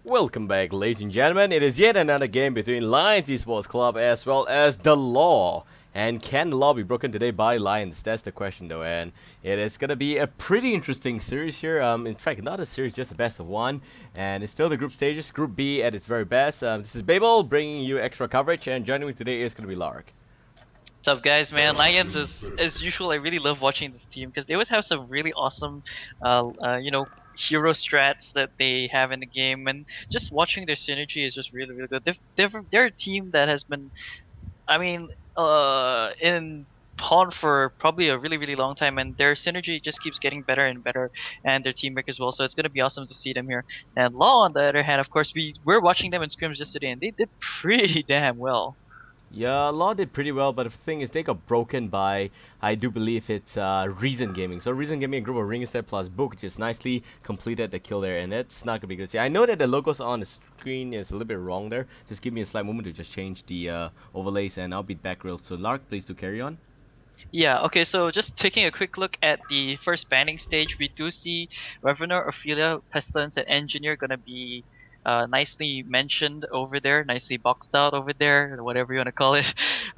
Welcome back, ladies and gentlemen. It is yet another game between Lions Esports Club as well as the Law. And can the Law be broken today by Lions? That's the question, though. And it is gonna be a pretty interesting series here. In fact, not a series, just a best of one. And it's still the group stages. Group B at its very best. This is Babael bringing you extra coverage, and joining me today is gonna be Lark. What's up, guys? Man, Lions is as usual. I really love watching this team because they always have some really awesome, hero strats that they have in the game, and just watching their synergy is just really, really good. They're a team that has been, I mean, in HoN for probably a really, really long time, and their synergy just keeps getting better and better, and their teamwork as well. So it's gonna be awesome to see them here. And Law, on the other hand, of course, we were watching them in scrims yesterday, and they did pretty damn well. Yeah, Law did pretty well, but the thing is, they got broken by, I do believe it's Reason Gaming. So Reason Gaming, a group of Ringstead plus Book, just nicely completed the kill there, and that's not gonna be good. See, I know that the logos on the screen is a little bit wrong there. Just give me a slight moment to just change the overlays, and I'll be back real. So Lark, please do carry on. Yeah, okay, so just taking a quick look at the first banning stage, we do see Revenor, Ophelia, Pestilence, and Engineer gonna be nicely mentioned over there, nicely boxed out over there, or whatever you want to call it.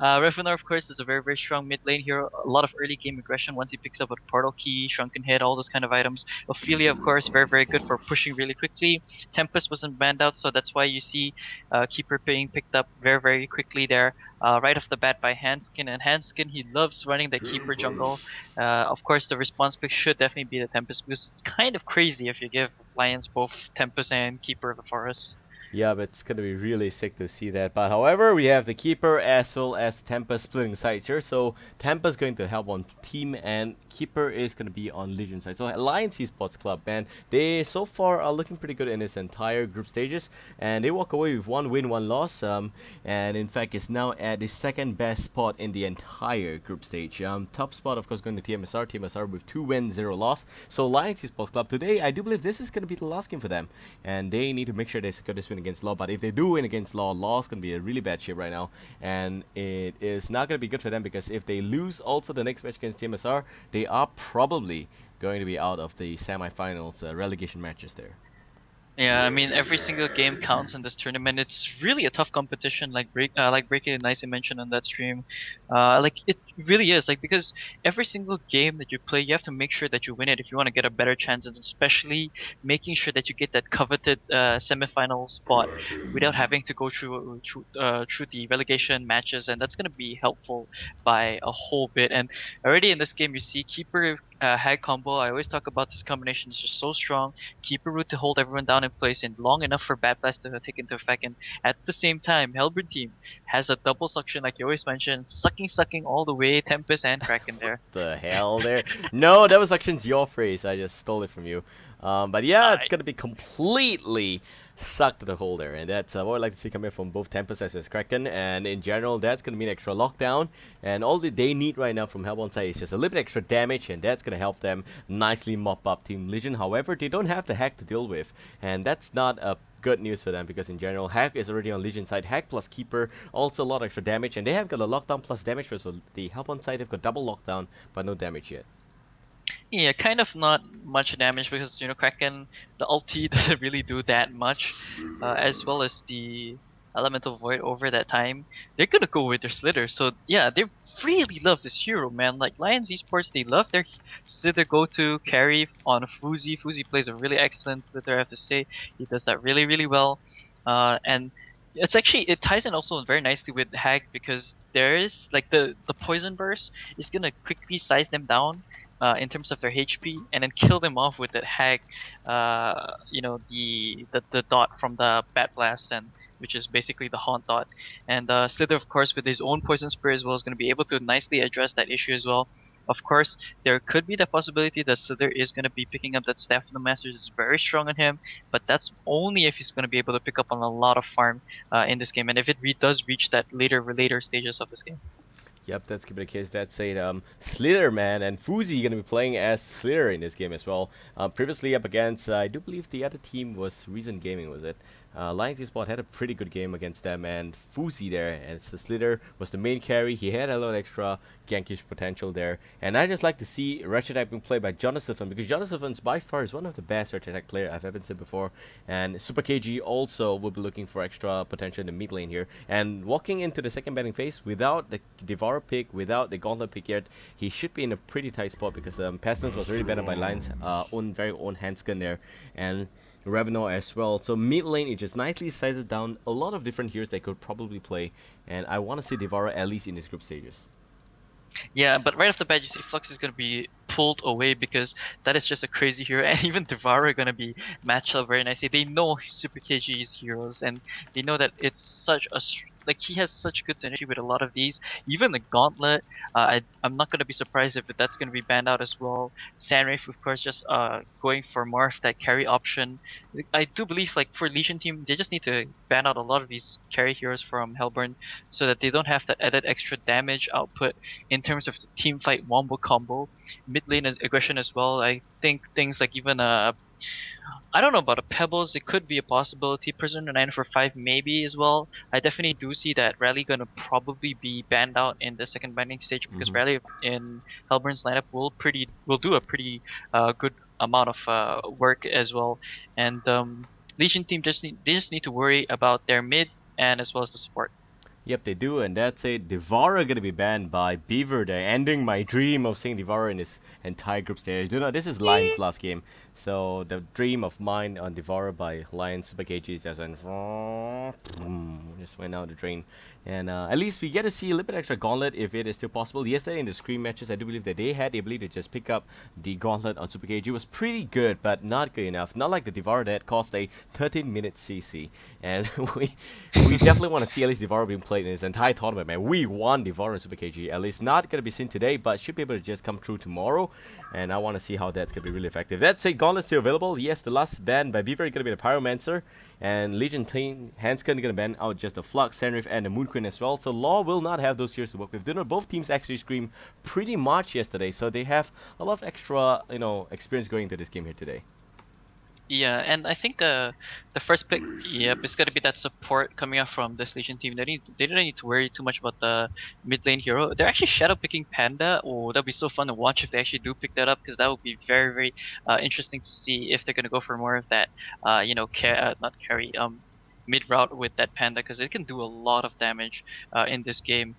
Revenor, of course, is a very, very strong mid lane hero, a lot of early game aggression once he picks up a Portal Key, Shrunken Head, all those kind of items. Ophelia, of course, very, very good for pushing really quickly. Tempest wasn't banned out, so that's why you see Keeper being picked up very, very quickly there right off the bat by Hanskin. And Hanskin, he loves running the Keeper jungle. Of course, the response pick should definitely be the Tempest boost. It's kind of crazy if you give Lions both Tempest and Keeper of the Forest. Yeah, but it's gonna be really sick to see that. But however, we have the Keeper as well as Tempest splitting sides here. So Tempest going to help on team, and Keeper is gonna be on Legion side. So Alliance Esports Club, man, they so far are looking pretty good in this entire group stages, and they walk away with one win, one loss. And in fact, is now at the second best spot in the entire group stage. Top spot, of course, going to TMSR. TMSR with 2 wins, 0 loss. So Alliance Esports Club today, I do believe this is gonna be the last game for them, and they need to make sure they secure this win against Law. But if they do win against Law, Law's gonna be a really bad shape right now, and it is not gonna be good for them because if they lose also the next match against TMSR, they are probably going to be out of the semifinals relegation matches there. Yeah, I mean every single game counts in this tournament. It's really a tough competition, like Breaking and Nicely mentioned on that stream. Like it really is, like because every single game that you play, you have to make sure that you win it if you want to get a better chance, and especially making sure that you get that coveted semifinal spot without having to go through the relegation matches, and that's gonna be helpful by a whole bit. And already in this game, you see Keeper Hag combo. I always talk about this combination. It's just so strong. Keep a root to hold everyone down in place and long enough for Bat Blast to take into effect. And at the same time, Hellburn team has a double suction, like you always mentioned, sucking all the way, Tempest and Kraken there. The hell there? No, that was actually your phrase. I just stole it from you. But yeah, it's I gonna be completely sucked to the hole there, and that's what I'd like to see coming from both Tempest as well as Kraken. And in general, that's gonna mean extra lockdown, and all that they need right now from Hellbourne side is just a little bit extra damage, and that's gonna help them nicely mop up Team Legion. However, they don't have the hack to deal with, and that's not a good news for them because in general, Hack is already on Legion side. Hack plus Keeper, also a lot of extra damage, and they have got a lockdown plus damage. So the help on side have got double lockdown, but no damage yet. Yeah, kind of not much damage because Kraken the ulti doesn't really do that much, as well as the Elemental Void over that time. They're gonna go with their Slither, so yeah, they really love this hero, man. Like Lions Esports, they love their Slither go-to carry on Fuzi. Fuzi plays a really excellent Slither, I have to say. He does that really, really well, and it ties in also very nicely with Hag because there is like the poison burst is gonna quickly size them down in terms of their HP, and then kill them off with that hack, the dot from the Bat Blast, and which is basically the Haunt dot. And Slither, of course, with his own Poison Spray as well, is going to be able to nicely address that issue as well. Of course, there could be the possibility that Slither is going to be picking up that Staff of the Masters. Is very strong on him, but that's only if he's going to be able to pick up on a lot of farm in this game, and if it does reach that later stages of this game. Yep, that's gonna be the case. That's it. Slither man and Fuzi gonna be playing as Slither in this game as well. Previously up against, I do believe the other team was Reason Gaming, was it? Lion Spot had a pretty good game against them, and Fuzi there, and the Slither was the main carry. He had a lot of extra gankish potential there, and I just like to see Ratchet Attack being played by Jonathan because Jonathan's by far is one of the best Ratchet Attack player I've ever seen before, and Super KG also will be looking for extra potential in the mid lane here. And walking into the second batting phase without the Devour pick, without the Gauntlet pick yet, he should be in a pretty tight spot because Pestilence was already banned by Lion's very own Hanskin there, and Revenant as well. So mid lane, it just nicely sizes down a lot of different heroes they could probably play, and I want to see Devourer at least in these group stages. Yeah, but right off the bat, you see Flux is going to be pulled away because that is just a crazy hero, and even Devourer are going to be matched up very nicely. They know Super KG's heroes, and they know that it's such a like he has such good synergy with a lot of these. Even the Gauntlet, I'm not going to be surprised if that's going to be banned out as well. Sandwraith, of course, just going for more of that carry option. I do believe like for Legion team, they just need to ban out a lot of these carry heroes from Hellburn so that they don't have that added extra damage output in terms of the team fight wombo combo, mid lane aggression as well. I think things like even I don't know about a Pebbles, it could be a possibility. Prisoner 9 for 5 maybe as well. I definitely do see that Rally gonna probably be banned out in the second banning stage because Rally in Hellburn's lineup will do a pretty good amount of work as well. And Legion team they just need to worry about their mid and as well as the support. Yep, they do, and that's it. Devourer gonna be banned by Beaver there, ending my dream of seeing Devourer in his entire group stage. Do not. This is Lion's last game, so the dream of mine on Devourer by Lion Super KG just went just went out the drain. And at least we get to see a little bit extra Gauntlet if it is still possible. Yesterday in the screen matches, I do believe that they had the ability to just pick up the Gauntlet on Super KG. It was pretty good, but not good enough. Not like the Devourer that cost a 13-minute CC. And we definitely want to see at least Devourer being played in this entire tournament, man. We won Devourer in Super KG. At least not going to be seen today, but should be able to just come through tomorrow. And I want to see how that's going to be really effective. That's a Gauntlet still available. Yes, the last ban by Beaver is going to be the Pyromancer. And Legion team, Hanskin going to ban out just the Flux, Sandwraith, and the Moon Queen as well. So Law will not have those heroes to work with. Didn't both teams actually scream pretty much yesterday, so they have a lot of extra, experience going into this game here today. Yeah, and I think the first pick, yep, is gonna be that support coming up from this Legion team. They don't need to worry too much about the mid lane hero. They're actually shadow picking Panda. Oh, that'd be so fun to watch if they actually do pick that up, because that would be very very interesting to see if they're gonna go for more of that not carry mid route with that Panda, because it can do a lot of damage in this game.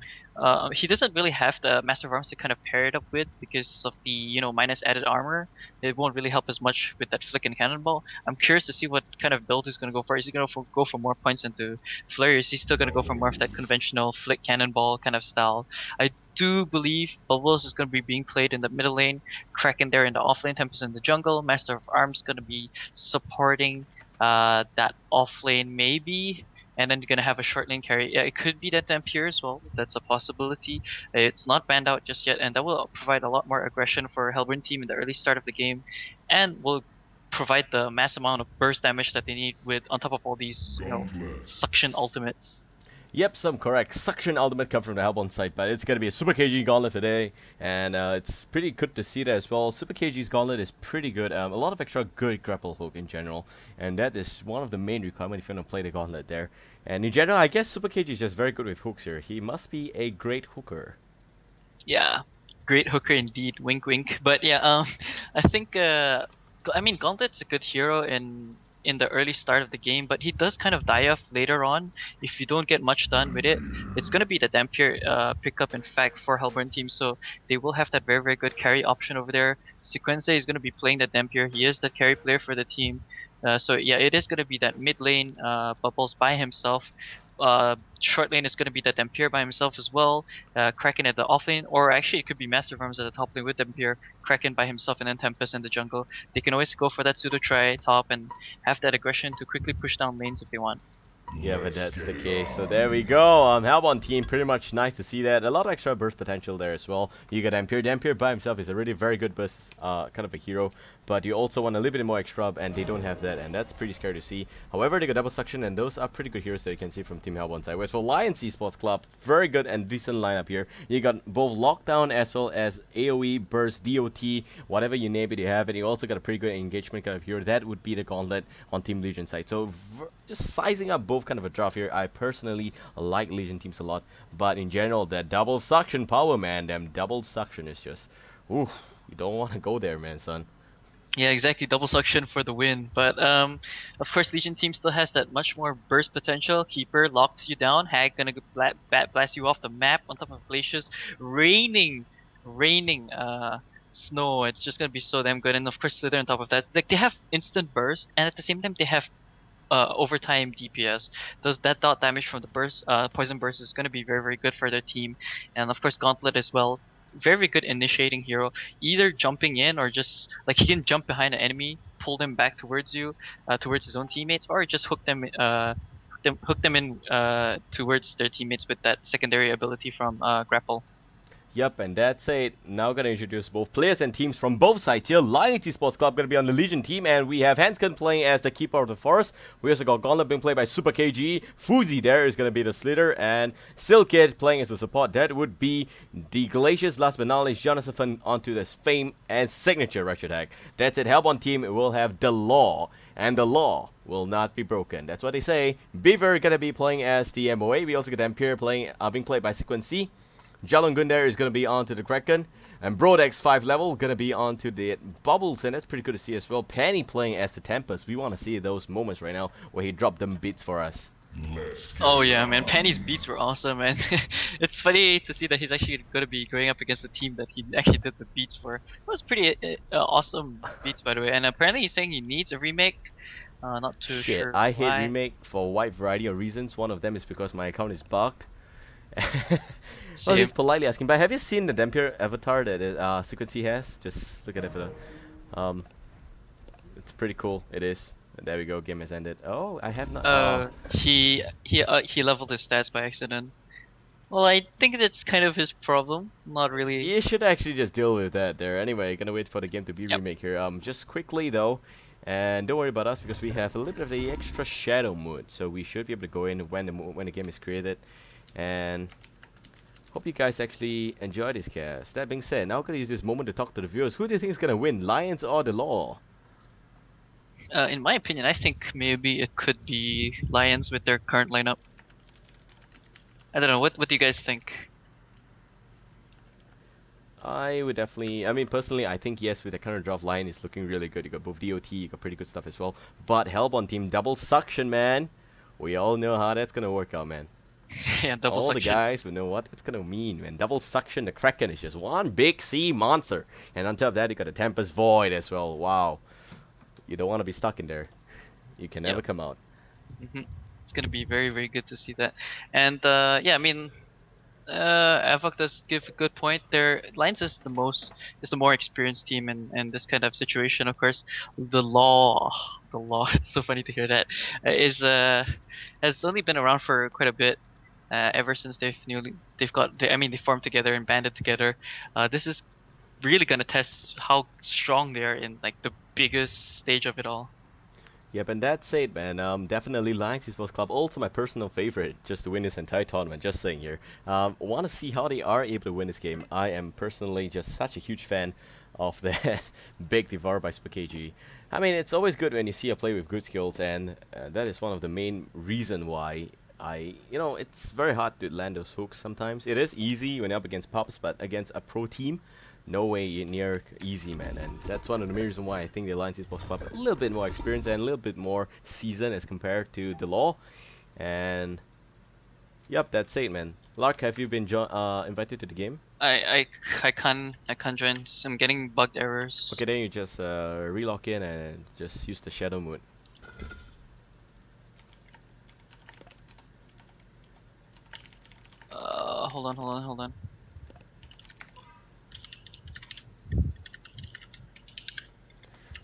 He doesn't really have the Master of Arms to kind of pair it up with because of the minus added armor. It won't really help as much with that flick and cannonball. I'm curious to see what kind of build he's going to go for. Is he going to go for more points into flurry? Is he still going to go for more of that conventional flick cannonball kind of style? I do believe Bubbles is going to be being played in the middle lane, Kraken there in the off lane, Tempest in the jungle, Master of Arms going to be supporting that off lane maybe, and then you're gonna have a short lane carry. Yeah, it could be that Dampier as well. That's a possibility. It's not banned out just yet, and that will provide a lot more aggression for Hellburn team in the early start of the game, and will provide the mass amount of burst damage that they need with on top of all these suction ultimates. Yep, some correct. Suction Ultimate come from the Hellbourne side, but it's going to be a Super KG Gauntlet today, and it's pretty good to see that as well. Super KG's Gauntlet is pretty good. A lot of extra good grapple hook in general, and that is one of the main requirements if you want to play the Gauntlet there. And in general, I guess Super KG is just very good with hooks here. He must be a great hooker. Yeah, great hooker indeed. Wink, wink. But yeah, I think I mean Gauntlet's a good hero in the early start of the game, but he does kind of die off later on if you don't get much done with it. It's gonna be the Dampier pickup, in fact, for Hellburn team, so they will have that very very good carry option over there. Sequenze is gonna be playing the Dampier. He is the carry player for the team. So yeah, it is gonna be that mid lane Bubbles by himself. Short lane is going to be that Dampier by himself as well, Kraken at the off lane, or actually it could be Master of Arms at the top lane with Dampier, Kraken by himself, and then Tempest in the jungle. They can always go for that pseudo try top and have that aggression to quickly push down lanes if they want. Yeah, but that's the case. So there we go. Hellbound team, pretty much nice to see that. A lot of extra burst potential there as well. You got Ampere. Ampere by himself is a really very good burst, kind of a hero. But you also want a little bit more extra, and they don't have that, and that's pretty scary to see. However, they got double suction, and those are pretty good heroes that you can see from Team Hellbound side. Whereas for Lions Esports Club, very good and decent lineup here. You got both lockdown as well as AoE, burst, DOT, whatever you name it, you have it. You also got a pretty good engagement kind of hero. That would be the gauntlet on Team Legion side. So just sizing up both kind of a draft here. I personally like Legion teams a lot, but in general, that double suction power, man, them double suction is just, oof, you don't want to go there, man, son. Yeah, exactly. Double suction for the win. But of course, Legion team still has that much more burst potential. Keeper locks you down. Hag gonna blast you off the map on top of glaciers, raining snow. It's just gonna be so damn good. And of course, Slither on top of that. Like they have instant burst, and at the same time they have overtime DPS. Does that dot damage from the burst, poison burst is going to be very very good for their team, and of course Gauntlet as well. Very good initiating hero, either jumping in or just like he can jump behind an enemy, pull them back towards you, towards his own teammates, or just hook them in towards their teammates with that secondary ability from grapple. Yep, and that's it. Now gonna introduce both players and teams from both sides here. Lions Esports Club gonna be on the Legion team, and we have Hanskin playing as the Keeper of the Forest. We also got Gauntlet being played by Super KG. Fuzi there is gonna be the Slither, and Silkid playing as a support. That would be the Glaciers. Last but not least, Jonathan onto this fame and signature Ratchet Hack. That's it. Hellbound team will have the Law, and the Law will not be broken. That's what they say. Beaver gonna be playing as the MOA. We also got Ampere playing, being played by Sequence C. Jalon Gundar is going to be onto the Kraken. And Brodex 5 level going to be onto the Bubbles. And that's pretty good to see as well. Penny playing as the Tempest. We want to see those moments right now where he dropped them beats for us. Oh yeah, man, Penny's beats were awesome, man. It's funny to see that he's actually going to be going up against a team that he actually did the beats for. It was pretty awesome beats, by the way. And apparently he's saying he needs a remake. Not too Shit, sure I hate why. remake for a wide variety of reasons. One of them is because my account is bugged. Well, Same. he's politely asking, but have you seen the Dampier avatar that Sequency has? Just look at it for the, it's pretty cool. It is. And there we go. Game has ended. Oh, I have not. He leveled his stats by accident. Well, I think that's kind of his problem. Not really. You should actually just deal with that there. Anyway, gonna wait for the game to be Yep. remake here. Just quickly though, and don't worry about us because we have a little bit of the extra shadow mode, so we should be able to go in when the game is created, and hope you guys actually enjoy this cast. That being said, now I'm gonna use this moment to talk to the viewers. Who do you think is gonna win, Lions or the Law? In my opinion, I think maybe it could be Lions with their current lineup. I don't know. What do you guys think? I would definitely, I mean, personally, I think yes, with the current draft line, it's looking really good. You got both DOT, you got pretty good stuff as well. But Hellbound team, double suction, man. We all know how that's gonna work out, man. Yeah, double All suction. the guys will know what it's gonna mean, man. Double suction, the Kraken is just one big sea monster. And on top of that, you got the Tempest Void as well. Wow. You don't want to be stuck in there. You can never Yep. come out. It's gonna be very very good to see that. And yeah, I mean, Avok does give a good point. Their Lions is the more experienced team in this kind of situation. Of course, the law. It's so funny to hear that. Is has only been around for quite a bit. Ever since they formed together and banded together. This is really gonna test how strong they are in like the biggest stage of it all. Yep, and that's it, man. Definitely Lions Esports Club, also my personal favorite, just to win this entire tournament. Just saying here. Want to see how they are able to win this game. I am personally just such a huge fan of that big Devour by Super KG. I mean, it's always good when you see a player with good skills, and that is one of the main reason why it's very hard to land those hooks sometimes. It is easy when you're up against Pops, but against a pro team, no way near easy, man. And that's one of the main reasons why I think the Alliance Esports Club a little bit more experience and a little bit more seasoned as compared to the Law. And yep, that's it, man. Lark, have you been invited to the game? I can't join. I'm getting bugged errors. Okay, then you just relock in and just use the shadow mode. Hold on.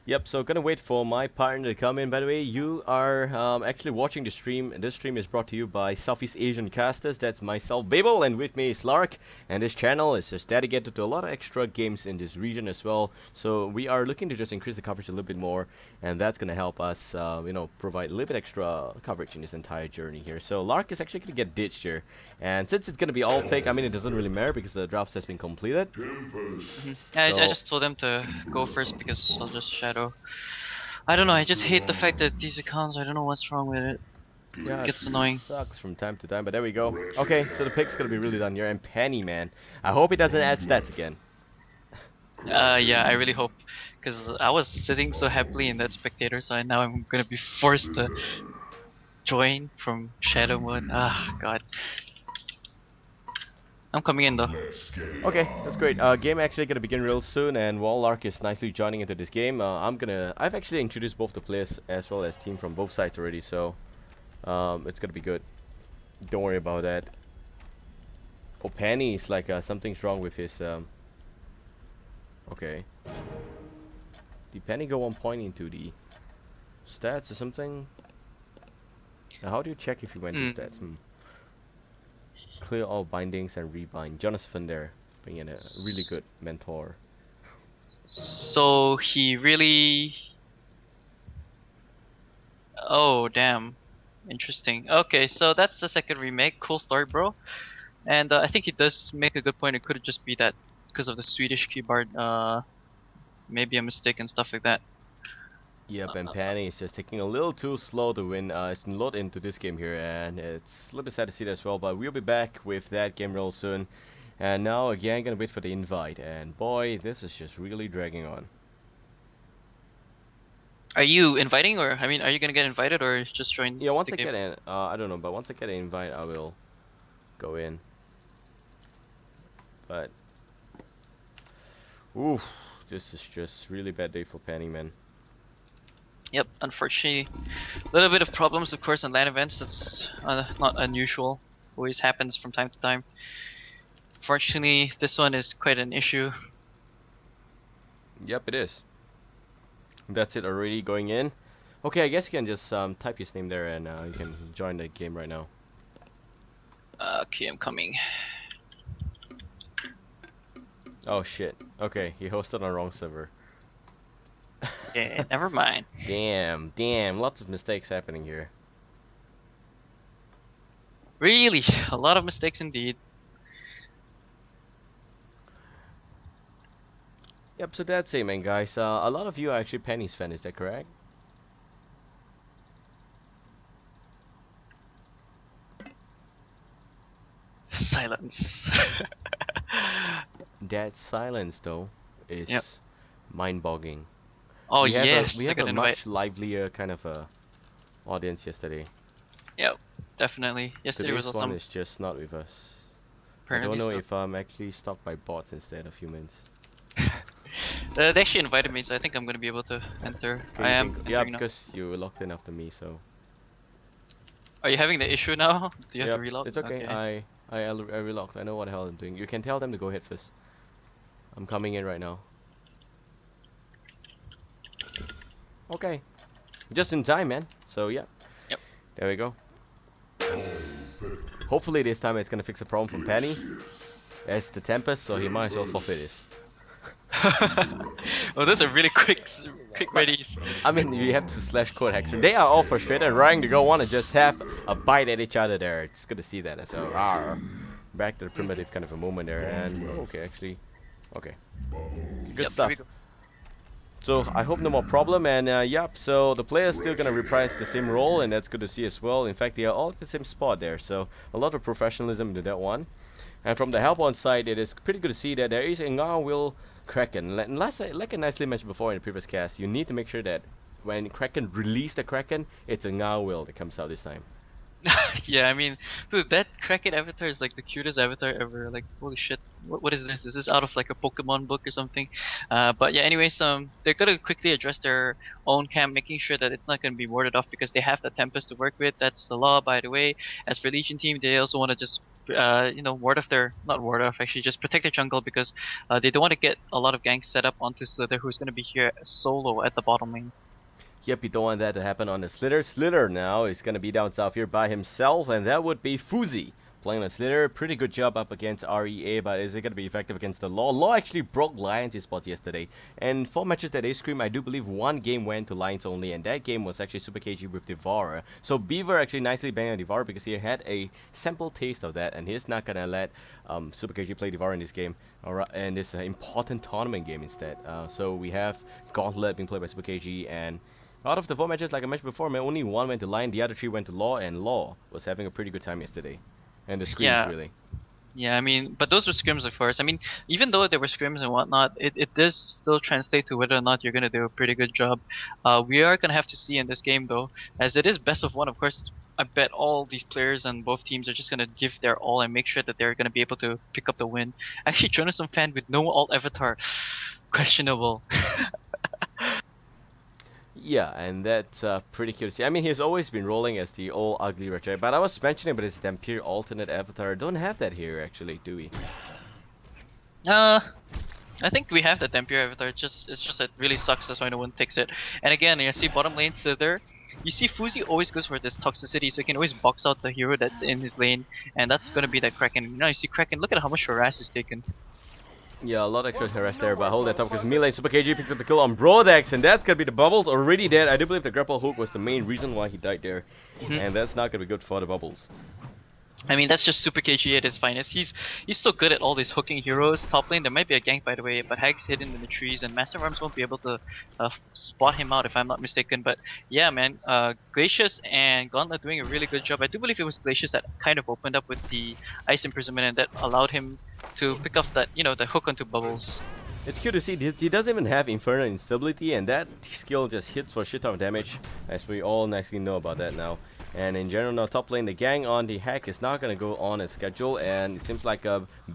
Yep, so gonna wait for my partner to come in. By the way, you are actually watching the stream. This stream is brought to you by Southeast Asian Casters. That's myself, Babael, and with me is Lark. And this channel is just dedicated to a lot of extra games in this region as well. So we are looking to just increase the coverage a little bit more, and that's gonna help us, provide a little bit extra coverage in this entire journey here. So Lark is actually gonna get ditched here, and since it's gonna be all pick, I mean it doesn't really matter because the draft has been completed. Yeah, I So just told them to go first because I'll just shadow. I don't know, I just hate the fact that these accounts, I don't know what's wrong with it. yeah, It it gets annoying. sucks from time to time, but there we go. Okay, so the pick's gonna be really done here, and Penny, man, I hope he doesn't add stats again. Yeah, I really hope. Because I was sitting so happily in that spectator side, now I'm gonna be forced to join from shadow mode. Ah, god. I'm coming in though. Okay, that's great. Game actually gonna begin real soon, and while Lark is nicely joining into this game, I've actually introduced both the players as well as team from both sides already, so it's gonna be good. Don't worry about that. Oh, Penny is like something's wrong with his Okay. Did Penny go 1 point into the stats or something? Now, how do you check if you went to stats? Clear all bindings and rebind. Jonathan there, being in a really good mentor. So he really... Oh, damn. Interesting. Okay, so that's the second remake. Cool story, bro. And I think he does make a good point. It could just be that because of the Swedish keyboard, maybe a mistake and stuff like that. Yep, and Penny is just taking a little too slow to win. It's load into this game here, and it's a little bit sad to see that as well. But we'll be back with that game real soon. And now again, gonna wait for the invite. And boy, this is just really dragging on. Are you inviting, or I mean, are you gonna get invited, or just join? Yeah, once the I game? get in, I don't know, but once I get an invite, I will go in. But oof, this is just really bad day for Penny, man. Yep, unfortunately, a little bit of problems, of course, in LAN events. That's not unusual. Always happens from time to time. Fortunately, this one is quite an issue. Yep, it is. That's it already going in. Okay, I guess you can just type his name there and you can join the game right now. Okay, I'm coming. Oh shit. Okay, he hosted on the wrong server. Yeah, never mind. Damn, lots of mistakes happening here. Really, a lot of mistakes indeed. Yep, so that's it, man, guys. A lot of you are actually Penny's fan, is that correct? Silence. That silence, though, is Yep. mind-boggling. Oh we have yes, we I have got a invite. much livelier kind of audience yesterday. Yep, definitely. Yesterday was Today's one awesome. is just not with us. I Apparently don't know so. if I'm actually stopped by bots instead of humans. They actually invited me, so I think I'm gonna be able to enter. Okay, I you am can yeah, entering now. because you logged in after me, so Are you having the issue now? Do you have yep, to reload? it's okay. I relogged. I know what the hell I'm doing. You can tell them to go ahead first. I'm coming in right now. Okay, just in time, man. So yeah, Yep. there we go. Hopefully this time it's gonna fix the problem from Penny. It's the Tempest, so he might as well forfeit this. Oh, those are really quick readies. I mean, you have to slash code Hexer. They are all frustrated and trying to go on and just have a bite at each other there. It's good to see that. So, back to the primitive kind of a moment there. And okay, actually, okay, good Yep, stuff. here we go. So I hope no more problem. And yep, so the player's still gonna reprise the same role, and that's good to see as well. In fact, they are all at the same spot there. So a lot of professionalism into that one. And from the help on side, it is pretty good to see that there is a Will Kraken. Like I nicely mentioned before in the previous cast, you need to make sure that when Kraken release the Kraken, it's a Will that comes out this time. Yeah, I mean, dude, that Kraken avatar is like the cutest avatar ever. Like, holy shit, what is this? Is this out of like a Pokemon book or something? But yeah, anyways, they're gonna quickly address their own camp, making sure that it's not gonna be warded off because they have the Tempest to work with. That's the law, by the way. As for Legion team, they also want to just ward off their not ward off actually just protect their jungle because they don't want to get a lot of ganks set up onto Slither, who's going to be here solo at the bottom lane. Yep, you don't want that to happen on the Slither. Slither now is going to be down south here by himself, and that would be Fuzi playing on Slither. Pretty good job up against REA, but is it going to be effective against the Law? Law actually broke Lions' spots yesterday, and 4 matches that they scream, I do believe 1 game went to Lions only, and that game was actually Super KG with Devourer. So Beaver actually nicely banged on Devourer because he had a sample taste of that, and he's not going to let Super KG play Devourer in this game, and this important tournament game instead. So we have Gauntlet being played by Super KG, and out of the 4 matches, like I mentioned before, man, only 1 went to Lion, the other 3 went to Law, and Law was having a pretty good time yesterday. And the screams, Yeah. really. Yeah, I mean, but those were scrims, of course. I mean, even though there were scrims and whatnot, it does still translate to whether or not you're gonna do a pretty good job. We are gonna have to see in this game though, as it is best of 1. Of course, I bet all these players on both teams are just gonna give their all and make sure that they're gonna be able to pick up the win. Actually, Jonathan fan with no alt avatar, questionable. Yeah, and that's pretty cute to see. I mean, he's always been rolling as the old ugly retro, but I was mentioning about his Dampier alternate avatar. Don't have that here, actually, do we? I think we have the Dampier avatar. It's just that really sucks. That's why no one takes it. And again, you see bottom lane Slither. You see Fuzi always goes for this toxicity, so he can always box out the hero that's in his lane, and that's gonna be that Kraken. You know, you see Kraken. Look at how much harass he's taken. Yeah, a lot of extra harass there, but hold that top because Melee Super KG picks up the kill on Brodex, and that's gonna be the Bubbles already dead. I do believe the grapple hook was the main reason why he died there, and that's not gonna be good for the Bubbles. I mean, that's just Super KG at his finest. He's so good at all these hooking heroes. Top lane, there might be a gank by the way, but Hag's hidden in the trees, and Master Arms won't be able to spot him out if I'm not mistaken. But yeah, man, Glacius and Gauntlet doing a really good job. I do believe it was Glacius that kind of opened up with the Ice Imprisonment, and that allowed him to pick up that, the hook onto Bubbles. It's cute to see. He doesn't even have Infernal Instability, and that skill just hits for a shit ton of damage, as we all nicely know about that now. And in general, now top lane, the gang on the hack is not going to go on as scheduled, and it seems like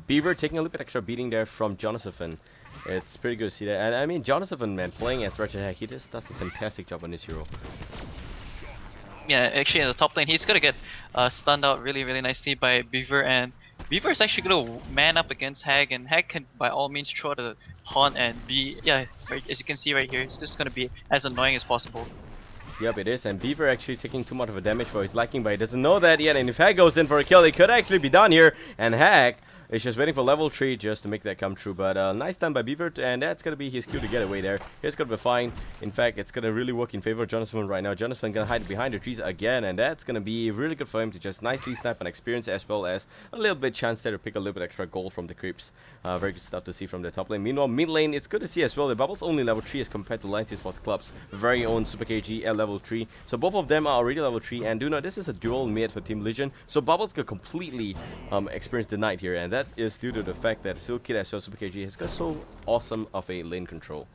Beaver taking a little bit extra beating there from Jonathan. It's pretty good to see that. And I mean, Jonathan, man, playing as Wretched Hack, he just does a fantastic job on this hero. Yeah, actually in the top lane, he's gonna get stunned out really, really nicely by Beaver, and Beaver is actually gonna man up against Hag, and Hag can by all means throw out a HoN and be, right, as you can see right here, it's just gonna be as annoying as possible. Yep, it is, and Beaver actually taking too much of a damage for his liking, but he doesn't know that yet, and if Hag goes in for a kill, it could actually be done here, and Hag is just waiting for level 3 just to make that come true, but nice done by Beaver, and that's gonna be his cue to get away there. He's gonna be fine. In fact, it's gonna really work in favor of Jonathan right now. Jonathan gonna hide behind the trees again, and that's gonna be really good for him to just nicely snap an experience as well as a little bit chance there to pick a little bit extra gold from the creeps. Very good stuff to see from the top lane. Meanwhile, mid lane, it's good to see as well. The Bubbles only level 3 as compared to Lions Sports Club's very own Super KG at level 3. So both of them are already level 3, and do know this is a dual mid for Team Legion. So Bubbles could completely experience the night here, and that is due to the fact that Silk Kid as well Super KG has got so awesome of a lane control.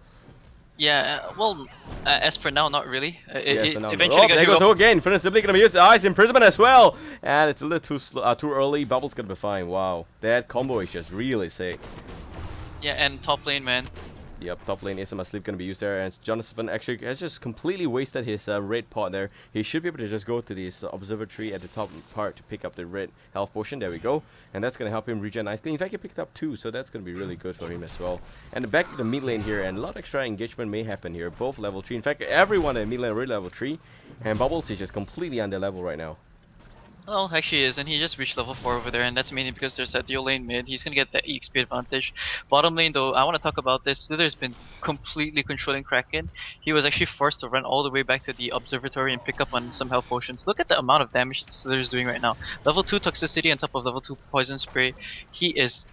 Yeah, well, as for now, not really. Yes, for now, Eventually, there goes Hook again. Infinite Simply gonna be used. Ice Imprisonment as well, and it's a little too early. Bubbles gonna be fine. Wow, that combo is just really sick. Yeah, and top lane, man. Yep, top lane Isama Sleep gonna be used there, and Jonathan actually has just completely wasted his red pot there. He should be able to just go to this observatory at the top part to pick up the red health potion. There we go, and that's gonna help him regen nicely. In fact, he picked up 2, so that's gonna be really good for him as well. And back to the mid lane here, and a lot of extra engagement may happen here. Both level 3. In fact, everyone in mid lane are really level 3, and Bubbles is just completely under level right now. Well, actually he is, and he just reached level 4 over there, and that's mainly because there's that dual lane mid. He's gonna get that EXP advantage. Bottom lane though, I want to talk about this. Slither's been completely controlling Kraken. He was actually forced to run all the way back to the observatory and pick up on some health potions. Look at the amount of damage Slither's doing right now. Level 2 toxicity on top of level 2 poison spray. He is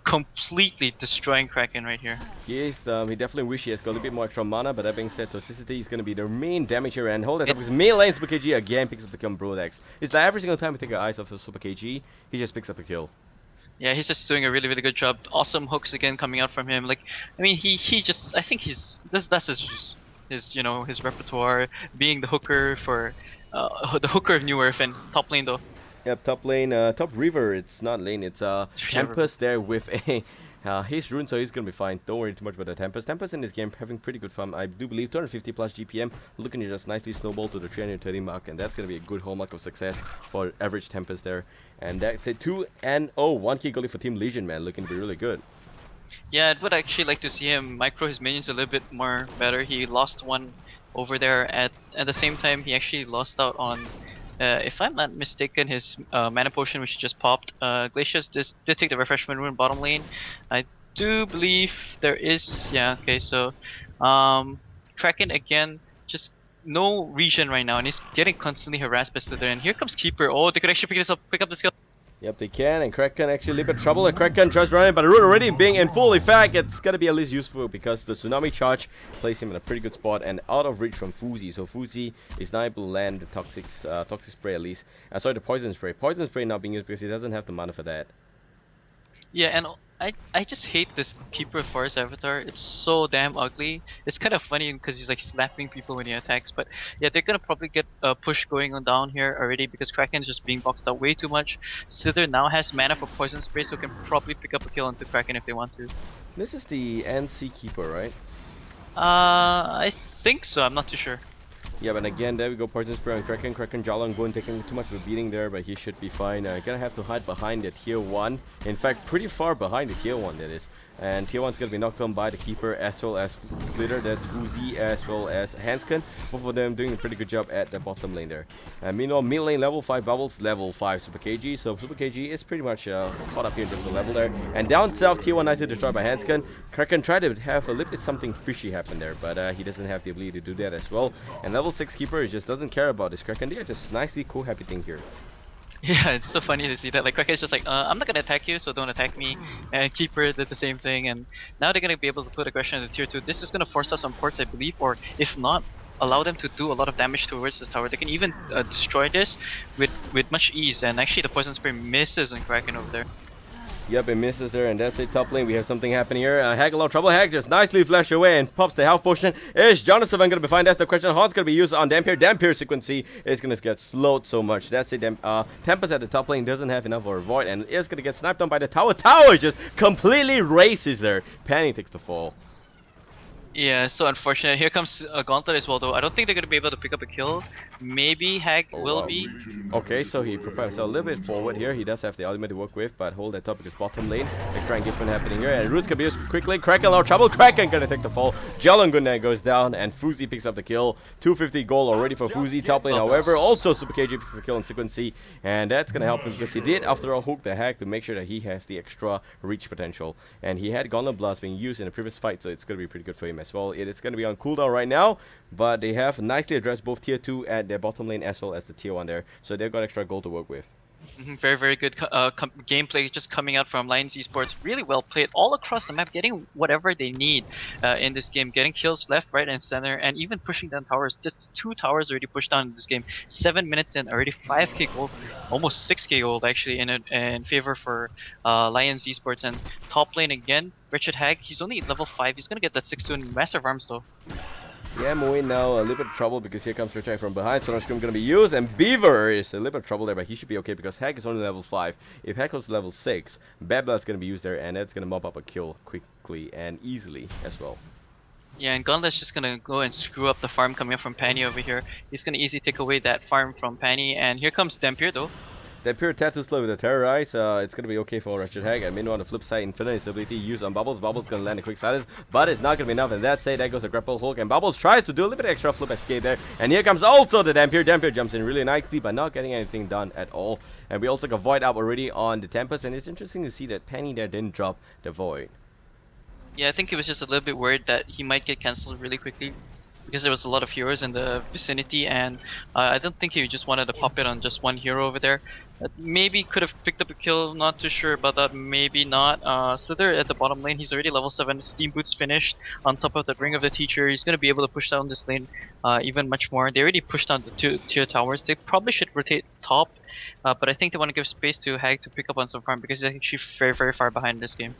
completely destroying Kraken right here. Yes, he definitely wish he has got a little bit more extra mana, but that being said, Toxicity is going to be the main damager, and hold that up because mid lane Super KG again picks up the kill Brodex. It's like every single time we take our eyes off of Super KG, he just picks up a kill. Yeah, he's just doing a really, really good job. Awesome hooks again coming out from him. Like, I mean, he just, I think that's his repertoire, being the hooker for, the hooker of New Earth. And top lane though. Yep, top lane, top river, it's not lane, it's Tempest there with a He's ruined, so he's gonna be fine. Don't worry too much about the Tempest. Tempest in this game having pretty good fun. I do believe 250 plus GPM, looking to just nicely snowball to the 330 mark, and that's gonna be a good hallmark of success for average Tempest there. And that's a 2-0, 1 key goalie for Team Legion, man, looking to be really good. Yeah, I would actually like to see him micro his minions a little bit more better. He lost one over there at the same time he actually lost out on if I'm not mistaken his mana potion which just popped. Glacius did take the refreshment rune bottom lane. I do believe there is okay, so Kraken again just no region right now and he's getting constantly harassed by Slither, and here comes Keeper. Oh, they could actually pick up this kill. Yep, they can, and Kraken actually a little bit of trouble. Kraken tries running, but the root already being in full effect, it's gonna be at least useful because the Tsunami Charge places him in a pretty good spot and out of reach from Fuzi. So Fuzi is not able to land the Toxic Spray at least. Sorry, the Poison Spray. Poison Spray not being used because he doesn't have the mana for that. Yeah, and I just hate this Keeper Forest avatar. It's so damn ugly. It's kind of funny because he's like slapping people when he attacks. But yeah, they're gonna probably get a push going on down here already because Kraken's just being boxed out way too much. Slither now has mana for Poison Spray, so can probably pick up a kill onto Kraken if they want to. This is the NC Keeper, right? I think so. I'm not too sure. Yeah, but again, there we go, Poison Spray on Kraken. Kraken Jalon going taking too much of a beating there, but he should be fine. Gonna have to hide behind the tier 1. In fact, pretty far behind the tier 1 that is. And tier 1's gonna be knocked down by the Keeper as well as Splitter, that's Fuzi as well as Hanskin. Both of them doing a pretty good job at the bottom lane there. And meanwhile, mid lane level 5 Bubbles, level 5 Super KG. So Super KG is pretty much caught up here in terms of level there. And down south, tier 1 nicely destroyed by Hanskin. Kraken tried to have a little bit something fishy happen there, but he doesn't have the ability to do that as well. And level 6 Keeper just doesn't care about this Kraken. They are just nicely cohabiting here. Yeah, it's so funny to see that. Like Kraken's just like, I'm not gonna attack you, so don't attack me. And Keeper did the same thing, and now they're gonna be able to put aggression in the tier 2. This is gonna force us on ports, I believe, or if not, allow them to do a lot of damage towards this tower. They can even destroy this with much ease, and actually the Poison Spray misses on Kraken over there. Yep, it misses there, and that's it. Top lane, we have something happening here. Hag a lot of trouble. Hag just nicely flash away and pops the health potion. Is Jonathan going to be fine? That's the question. HoN's going to be used on Dampier. Dampier sequency is going to get slowed so much. That's it. Tempest at the top lane doesn't have enough for a void, and is going to get sniped on by the tower. Tower just completely races there. Penny takes the fall. Yeah, so unfortunate. Here comes a Gauntlet as well, though. I don't think they're gonna be able to pick up a kill. Maybe Hag will be. Okay, so he prepares himself a little bit forward here. He does have the ultimate to work with, but hold that top because bottom lane. Extra engagement happening here, and Roots can be used quickly. Kraken out of trouble. Kraken gonna take the fall. Jalungun goes down, and Fuzi picks up the kill. 250 gold already for Fuzi. Top lane, however, also Super KG picks the kill in sequency, and that's gonna help him because he did, after all, hook the Hag to make sure that he has the extra reach potential. And he had Gauntlet Blast being used in the previous fight, so it's gonna be pretty good for him as well. It's going to be on cooldown right now, but they have nicely addressed both tier 2 at their bottom lane as well as the tier 1 there, so they've got extra gold to work with. Very, very good gameplay just coming out from Larcms Esports. Really well played all across the map, getting whatever they need in this game. Getting kills left, right, and center, and even pushing down towers. Just 2 towers already pushed down in this game. 7 minutes in, already 5k gold, almost 6k gold actually in favor for Larcms Esports. And top lane again, Richard Hag. He's only level 5. He's gonna get that 6-2 massive arms though. Yeah, Moin now a little bit of trouble because here comes Richard from behind. Sonar Scream going to be used, and Beaver is a little bit of trouble there, but he should be okay because Hag is only level 5. If Hag goes to level 6, Babael is going to be used there, and that's going to mop up a kill quickly and easily as well. Yeah, and Gauntlet's just gonna go and screw up the farm coming up from Penny over here. He's gonna easily take away that farm from Penny, and here comes Dampier though. Dampier tattoo slow with the Terrorize. It's gonna be okay for Richard Hag. And meanwhile, on the flip side, Infinity's ability used on Bubbles. Bubbles gonna land a quick silence, but it's not gonna be enough. And that's it. That goes a grapple hook, and Bubbles tries to do a little bit extra flip escape there. And here comes also the Dampier. Dampier jumps in really nicely, but not getting anything done at all. And we also got Void up already on the Tempest, and it's interesting to see that Penny there didn't drop the Void. Yeah, I think he was just a little bit worried that he might get cancelled really quickly because there was a lot of heroes in the vicinity, and I don't think he just wanted to pop it on just one hero over there. Maybe could have picked up a kill, not too sure about that, maybe not. Slither at the bottom lane, he's already level 7, Steam Boots finished on top of the Ring of the Teacher. He's going to be able to push down this lane even much more. They already pushed down the 2 tier towers. They probably should rotate top, but I think they want to give space to Hag to pick up on some farm because he's actually very, very far behind this game.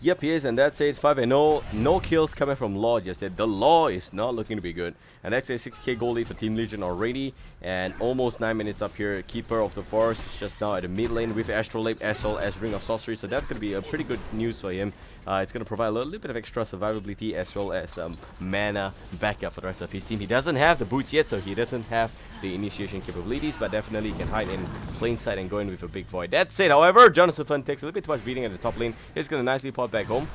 Yep, he is, and that's it. 5-0. No kills coming from Law just yet. The Law is not looking to be good. And that's a 6k goal lead for Team Legion already. And almost 9 minutes up here. Keeper of the Forest is just now at the mid lane with Astrolabe as well as Ring of Sorcery. So that's going to be a pretty good news for him. It's going to provide a little bit of extra survivability as well as mana backup for the rest of his team. He doesn't have the boots yet, so he doesn't have the initiation capabilities, but definitely can hide in plain sight and go in with a big void. That's it. However, Jonathan takes a little bit too much beating at the top lane. He's going to nicely pop back home.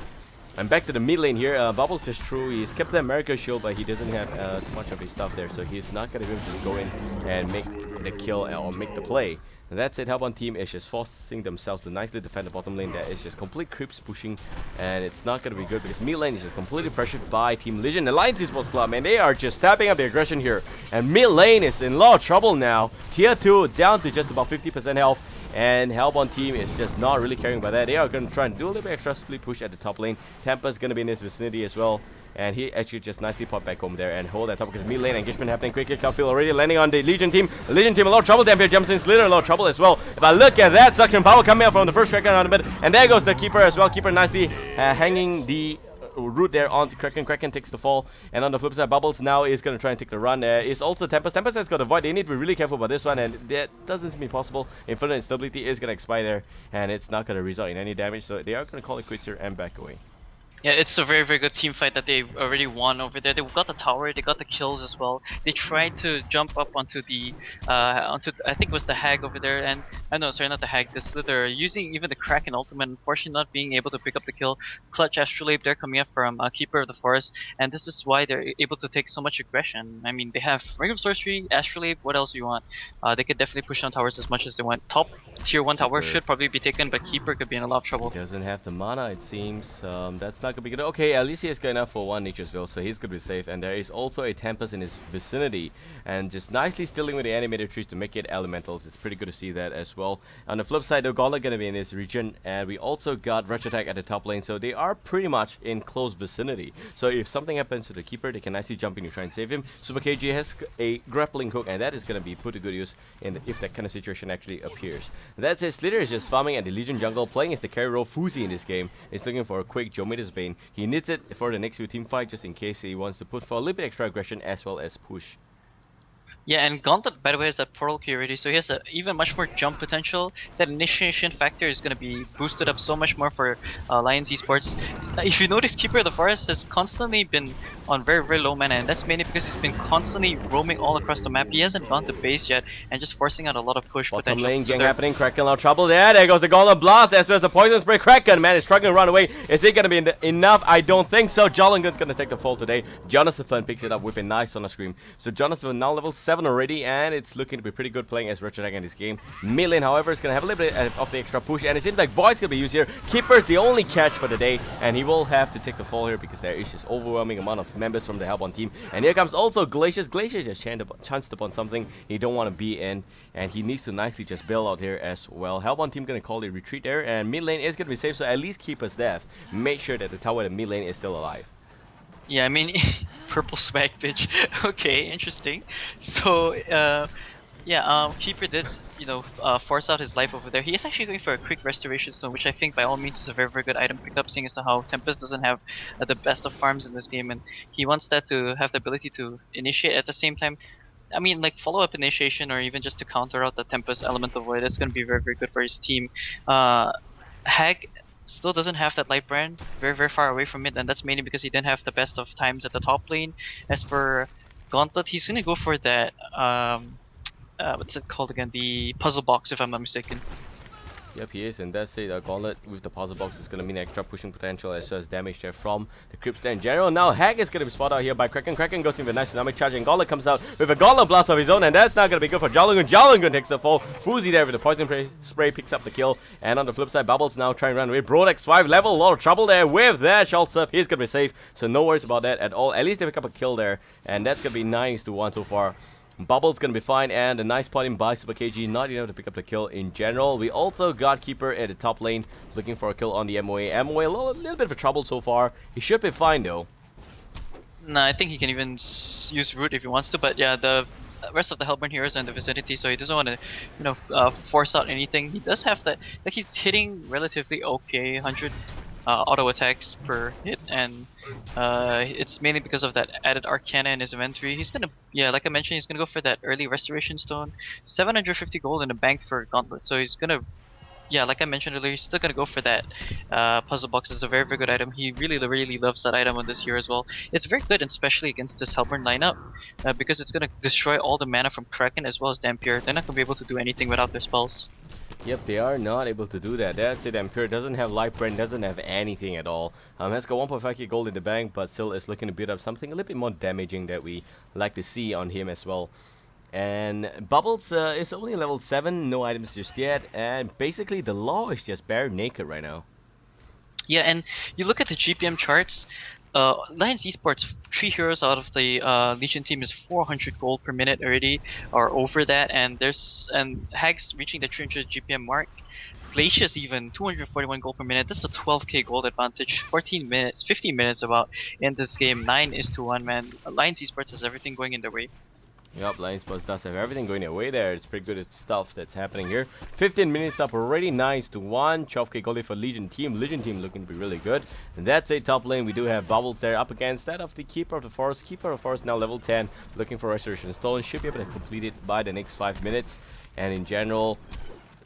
And back to the mid lane here. Bubbles is true. He's kept the America shield, but he doesn't have too much of his stuff there, so he's not going to be able to just go in and make the kill or make the play. And that's it. HoN team is just forcing themselves to nicely defend the bottom lane. That is just complete creeps pushing, and it's not going to be good because mid lane is just completely pressured by Team Legion. Alliance Esports Club, man, they are just stepping up the aggression here. And mid lane is in a lot of trouble now. Tier 2 down to just about 50% health. And HoN team is just not really caring about that. They are going to try and do a little bit extra split push at the top lane. Tampa's going to be in his vicinity as well. And he actually just nicely popped back home there and hold that top because mid lane engagement happening quickly. Cutfield already landing on the Legion team. The Legion team a lot of trouble. Dampier jumps in, Slither a lot of trouble as well. If I look at that, suction power coming out from the first Kraken on the mid. And there goes the Keeper as well. Keeper nicely hanging the root there onto Kraken. Kraken takes the fall, and on the flip side, Bubbles now is going to try and take the run. It's also Tempest. Tempest has got a void. They need to be really careful about this one, and that doesn't seem possible. Infinite instability is going to expire there, and it's not going to result in any damage, so they are going to call it quits here and back away. Yeah, it's a very, very good team fight that they already won over there. They got the tower, they got the kills as well. They tried to jump up onto the, I think it was the Hag over there, and, no, sorry, not the Hag, the Slither, using even the Kraken ultimate, unfortunately not being able to pick up the kill. Clutch Astrolabe, they're coming up from Keeper of the Forest, and this is why they're able to take so much aggression. I mean, they have Ring of Sorcery, Astrolabe, what else do you want? They could definitely push on towers as much as they want. Top tier 1 tower should probably be taken, but Keeper could be in a lot of trouble. He doesn't have the mana, it seems. That's not gonna be good. Okay, at least he has got enough for one Nature's Will, so he's gonna be safe. And there is also a Tempest in his vicinity, and just nicely stealing with the animated trees to make it elementals. It's pretty good to see that as well. On the flip side, the Gauntlet gonna be in this region, and we also got Rush Attack at the top lane, so they are pretty much in close vicinity. So if something happens to the Keeper, they can nicely jump in to try and save him. Super KG has a grappling hook, and that is gonna be put to good use if that kind of situation actually appears. That's it. Slither is just farming at the Legion jungle, playing as the carry role. Fuzi in this game is looking for a quick Geometer's Bane. He needs it for the next few team fight just in case he wants to put for a little bit extra aggression as well as push. Yeah, and Gauntlet, by the way, has that portal key already, so he has even much more jump potential. That initiation factor is going to be boosted up so much more for Lions Esports. If you notice, Keeper of the Forest has constantly been on very, very low mana, and that's mainly because he's been constantly roaming all across the map. He hasn't gone to base yet, and just forcing out a lot of push Bottom potential. lane gang happening, Kraken out trouble there. There goes the Golem Blast as well as the Poison Spray. Kraken, man, is struggling to run away. Is it going to be enough? I don't think so. Jolingun's going to take the fall today. Jonathan picks it up with a nice on the screen. So Jonathan now level 7 already, and it's looking to be pretty good playing as Richard in this game. Mid lane, however, is going to have a little bit of the extra push, and it seems like Void's going to be used here. Keeper's the only catch for the day, and he will have to take the fall here because there is just overwhelming amount of members from the HoN team. And here comes also Glacius. Glacius just chanced upon something he don't want to be in, and he needs to nicely just bail out here as well. HoN team going to call a retreat there, and mid lane is going to be safe, so at least Keeper's death. Make sure that the tower at the mid lane is still alive. Yeah, I mean, purple swag bitch. Okay, interesting. So, Keeper did, force out his life over there. He is actually going for a quick restoration stone, which I think by all means is a very, very good item pickup, seeing as to how Tempest doesn't have the best of farms in this game, and he wants that to have the ability to initiate at the same time. I mean, like follow-up initiation, or even just to counter out the Tempest Elemental Void. That's going to be very, very good for his team. Hag still doesn't have that light brand, very, very far away from it, and that's mainly because he didn't have the best of times at the top lane. As for Gauntlet, he's gonna go for that what's it called again, the puzzle box, if I'm not mistaken. Yep, he is, and that's it. Gauntlet with the puzzle box is going to mean extra pushing potential as well as damage there from the creeps there in general. Now Hag is going to be spotted out here by Kraken. Kraken goes in with a nice dynamic charge, and Gauntlet comes out with a Gauntlet blast of his own, and that's not going to be good for Jolingun. Jolingun takes the fall. Fuzi there with the poison spray picks up the kill, and on the flip side, Bubbles now trying to run away. Brodex 5 level, a lot of trouble there with that Shalt Surf. He's going to be safe, so no worries about that at all. At least they pick up a kill there, and that's going to be 9-1 so far. Bubble's gonna be fine, and a nice potting by Super KG, not enough to pick up the kill in general. We also got Keeper at the top lane, looking for a kill on the MOA. MOA, a little bit of trouble so far. He should be fine though. Nah, I think he can even use Root if he wants to, but yeah, the rest of the Hellborn heroes are in the vicinity, so he doesn't want to, force out anything. He does have that, like he's hitting relatively okay, 100 auto attacks per hit, and it's mainly because of that added Arcana in his inventory. He's gonna, yeah, like I mentioned, he's gonna go for that early Restoration Stone, 750 gold in the bank for Gauntlet. So he's gonna, yeah, like I mentioned earlier, he's still gonna go for that. Puzzle box is a very good item. He really loves that item on this here as well. It's very good, especially against this Hellborn lineup, because it's gonna destroy all the mana from Kraken as well as Dampier. They're not gonna be able to do anything without their spells. Yep, they are not able to do that. That's it. Ampere doesn't have life brand, doesn't have anything at all. Has got 1.5k gold in the bank, but still is looking to build up something a little bit more damaging that we like to see on him as well. And Bubbles is only level 7, no items just yet, and basically the law is just bare naked right now. Yeah, and you look at the GPM charts. Lions Esports, 3 heroes out of the Legion team is 400 gold per minute already, or over that, and Hag's reaching the 300 GPM mark. Glacia's even 241 gold per minute. That's a 12k gold advantage. 14 minutes, 15 minutes about in this game. 9-1, man. Lions Esports has everything going in their way. Yup, Lions Sports does have everything going their way there. It's pretty good stuff that's happening here. 15 minutes up already, 9-1. 12k gold for Legion team. Legion team looking to be really good. And that's a top lane. We do have Bubbles there up against that of the Keeper of the Forest. Keeper of the Forest now level 10, looking for Restoration Stone. Should be able to complete it by the next 5 minutes. And in general,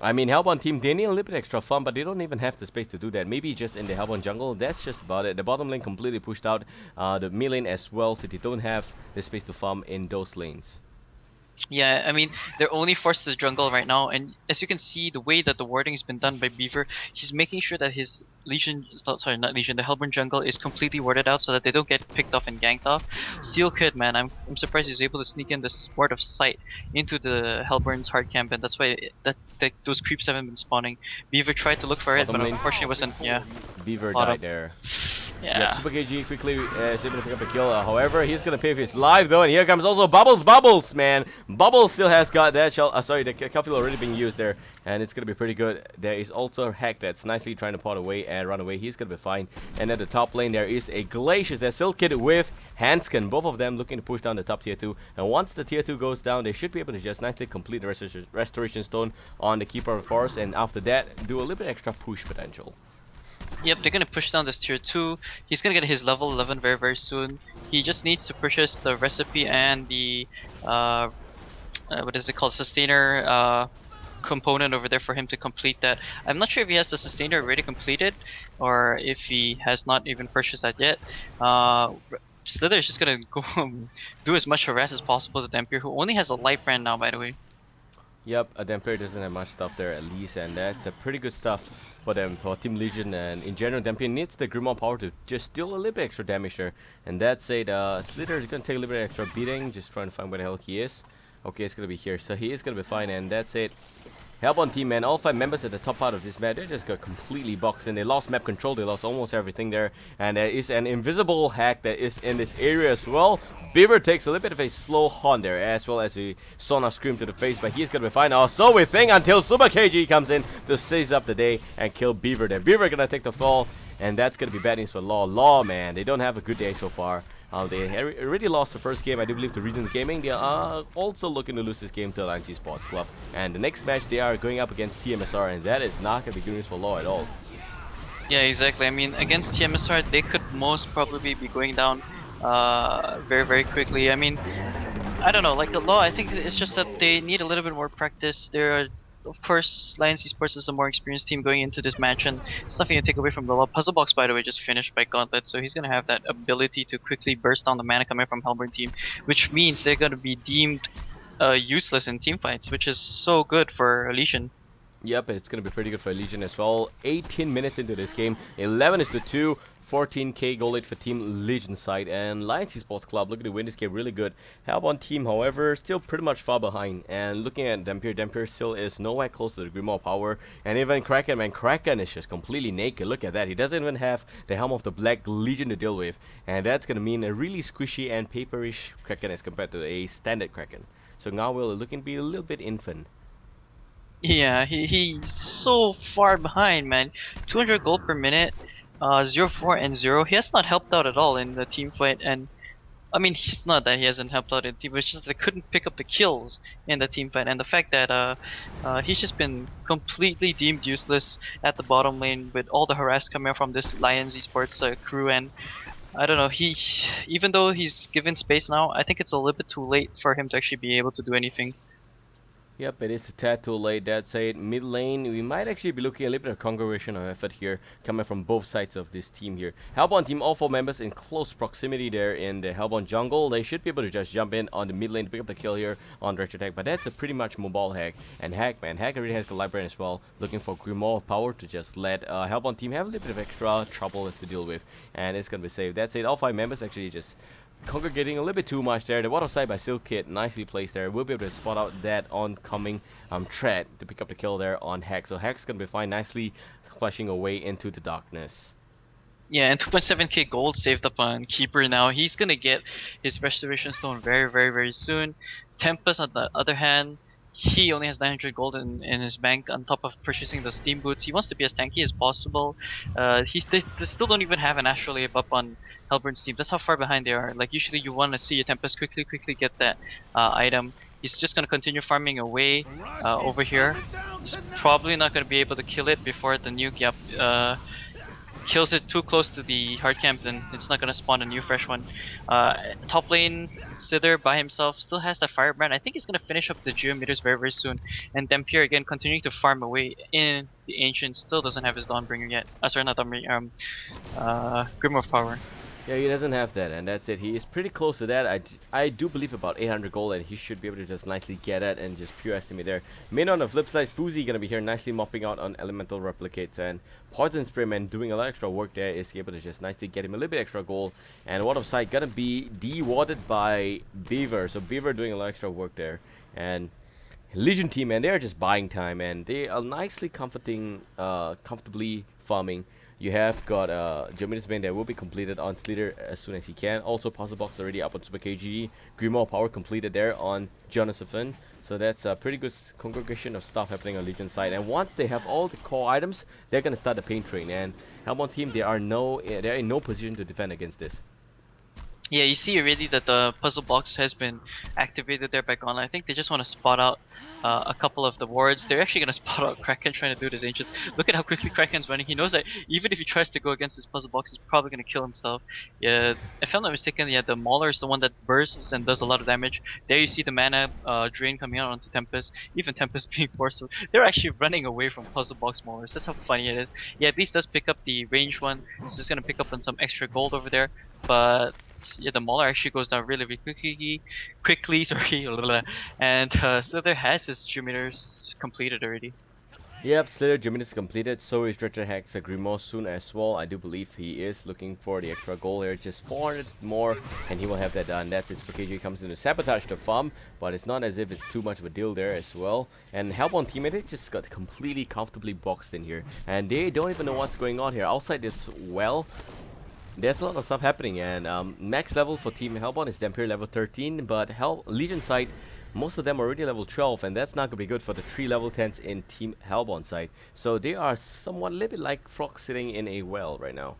I mean, Hellborn team, they need a little bit extra fun, but they don't even have the space to do that. Maybe just in the Hellborn jungle, that's just about it. The bottom lane completely pushed out, the mid lane as well, so they don't have the space to farm in those lanes. Yeah, I mean, they're only forced to the jungle right now, and as you can see, the way that the warding has been done by Beaver, he's making sure that his Legion, sorry, not Legion, the Hellborn jungle is completely warded out so that they don't get picked off and ganked off. Steel Kid, man, I'm surprised he's able to sneak in this ward of sight into the Hellborn's hard camp, and that's why those creeps haven't been spawning. Beaver tried to look for it, but unfortunately wasn't, yeah. Beaver died there. Yeah. Yep, Super KG quickly is able to pick up a kill. However, he's gonna pay for his life though, and here comes also Bubbles, man. Bubbles still has got that shell. Sorry, the Cuffle already being used there, and it's gonna be pretty good. There is also Hack that's nicely trying to pot away and run away. He's gonna be fine. And at the top lane, there is a Glacius that's still kitted with Hanskin. Both of them looking to push down the top tier 2. And once the tier 2 goes down, they should be able to just nicely complete the Restoration Stone on the Keeper of the Forest, and after that, do a little bit extra push potential. Yep, they're gonna push down this tier 2. He's gonna get his level 11 very soon. He just needs to purchase the recipe and the what is it called, sustainer component over there for him to complete that. I'm not sure if he has the sustainer already completed or if he has not even purchased that yet. Slither is just gonna go do as much harass as possible to Dampier, who only has a light brand now, by the way. Yep, Dampier doesn't have much stuff there at least, and that's a pretty good stuff for them, for Team Legion. And in general, Dampier needs the Grimoire power to just deal a little bit extra damage there. And that's it. Slither is gonna take a little bit extra beating, just trying to find where the hell he is. Okay, it's gonna be here, so he is gonna be fine, and that's it. Hellborn team, man, all 5 members at the top part of this map, they just got completely boxed in. They lost map control, they lost almost everything there. And there is an invisible hack that is in this area as well. Beaver takes a little bit of a slow HoN there, as well as a Sona Scream to the face, but he's gonna be fine. Oh, so we think until Super KG comes in to seize up the day and kill Beaver there. Beaver gonna take the fall, and that's gonna be bad news for Law. Law, man, they don't have a good day so far. They already lost the first game, I do believe, to Regions Gaming. They are also looking to lose this game to Lions Esports Club. And the next match, they are going up against TMSR, and that is not going to be good news for Law at all. Yeah, exactly. I mean, against TMSR, they could most probably be going down very quickly. I mean, I don't know, like the Law, I think it's just that they need a little bit more practice. Of course, Lions Esports is the more experienced team going into this match, and it's nothing to take away from the Law. Puzzle Box, by the way, just finished by Gauntlet, so he's gonna have that ability to quickly burst down the mana coming from Hellborn team, which means they're gonna be deemed useless in team fights, which is so good for Legion. Yep, it's going to be pretty good for Legion as well. 18 minutes into this game, 11-2. 14k gold lead for Team Legion side, and Lions Esports Club looking to win this game really good. Hellborn team, however, still pretty much far behind. And looking at Dampier still is nowhere close to the Grimoire power. And even Kraken, man, Kraken is just completely naked. Look at that. He doesn't even have the Helm of the Black Legion to deal with. And that's going to mean a really squishy and paperish Kraken as compared to a standard Kraken. So now we're looking to be a little bit infant. Yeah, he's so far behind, man. 200 gold per minute. 0-4 and 0. He has not helped out at all in the team fight, and I mean, it's not that he hasn't helped out in the team, it's just they couldn't pick up the kills in the team fight, and the fact that he's just been completely deemed useless at the bottom lane with all the harass coming from this Lions Esports crew, and I don't know, even though he's given space now, I think it's a little bit too late for him to actually be able to do anything. Yep, it is a tad too late. That said, mid lane, we might actually be looking a little bit of congregation of effort here, coming from both sides of this team here. Hellbourne team, all 4 members in close proximity there in the Hellbourne jungle. They should be able to just jump in on the mid lane to pick up the kill here on direct attack, but that's a pretty much mobile hack. And Hack, man, Hack already has the library as well, looking for Grimoire power to just let Hellbourne team have a little bit of extra trouble to deal with, and it's gonna be safe. That's it, all 5 members actually just congregating a little bit too much there. The water side by Silk Kid, nicely placed there. We'll be able to spot out that oncoming threat to pick up the kill there on Hack. So Hack's gonna be fine, nicely flashing away into the darkness. Yeah, and 2.7k gold saved up on Keeper now. He's gonna get his Restoration Stone very, very, very soon. Tempest, on the other hand, he only has 900 gold in his bank on top of purchasing the Steam Boots. He wants to be as tanky as possible. They still don't even have an Astral Ape up on Hellburn's team. That's how far behind they are. Like, usually you want to see a Tempest quickly get that item. He's just gonna continue farming away over here. He's probably not gonna be able to kill it before the nuke. Yep. Kills it too close to the hard camp, then it's not gonna spawn a new fresh one. Top lane, Slither by himself still has the Firebrand. I think he's gonna finish up the Geometers very, very soon. And Dampier again continuing to farm away in the Ancient, still doesn't have his Dawnbringer yet. Sorry, not Dawnbringer, Grimoire power. Yeah, he doesn't have that, and that's it. He is pretty close to that. I do believe about 800 gold, and he should be able to just nicely get it and just pure estimate there. Main on the flip side, Fuzi gonna be here nicely mopping out on elemental replicates, and Poison Sprayman doing a lot of extra work there is able to just nicely get him a little bit extra gold. And Ward of Sight gonna be de-warded by Beaver, so Beaver doing a lot of extra work there. And Legion team, man, they are just buying time, and they are nicely comfortably farming. You have got Geometer's Bane that will be completed on Slither as soon as he can. Also, Puzzle Box already up on Super KG. Grimoire Power completed there on Jonathan. So that's a pretty good congregation of stuff happening on Legion side. And once they have all the core items, they're gonna start the paint train. And Hellbourne team, they're in no position to defend against this. Yeah, you see already that the puzzle box has been activated there by Gauntlet. I think they just want to spot out a couple of the wards. They're actually going to spot out Kraken trying to do this Ancients. Look at how quickly Kraken's running. He knows that even if he tries to go against this puzzle box, he's probably going to kill himself. Yeah, if I'm not mistaken, yeah, the Mauler is the one that bursts and does a lot of damage. There you see the mana drain coming out onto Tempest. Even Tempest being forced to... They're actually running away from puzzle box Maulers. That's how funny it is. Yeah, at least does pick up the range one. So it's going to pick up on some extra gold over there. But yeah, the Mauler actually goes down really, really quickly, sorry, and Slither has his Geometers completed already. Yep, Slither Geometers completed, so is Dredger Hex Grimoire soon as well. I do believe he is looking for the extra goal here, just 400 more, and he will have that done. That's it, KG comes in to sabotage the farm, but it's not as if it's too much of a deal there as well. And Hellbourne teammate, they just got completely comfortably boxed in here, and they don't even know what's going on here. Outside this well, there's a lot of stuff happening, and max level for Team Hellbourne is Dampier level 13, but Legion side, most of them are already level 12, and that's not gonna be good for the 3 level 10s in Team Hellbourne side. So they are somewhat a little bit like frogs sitting in a well right now.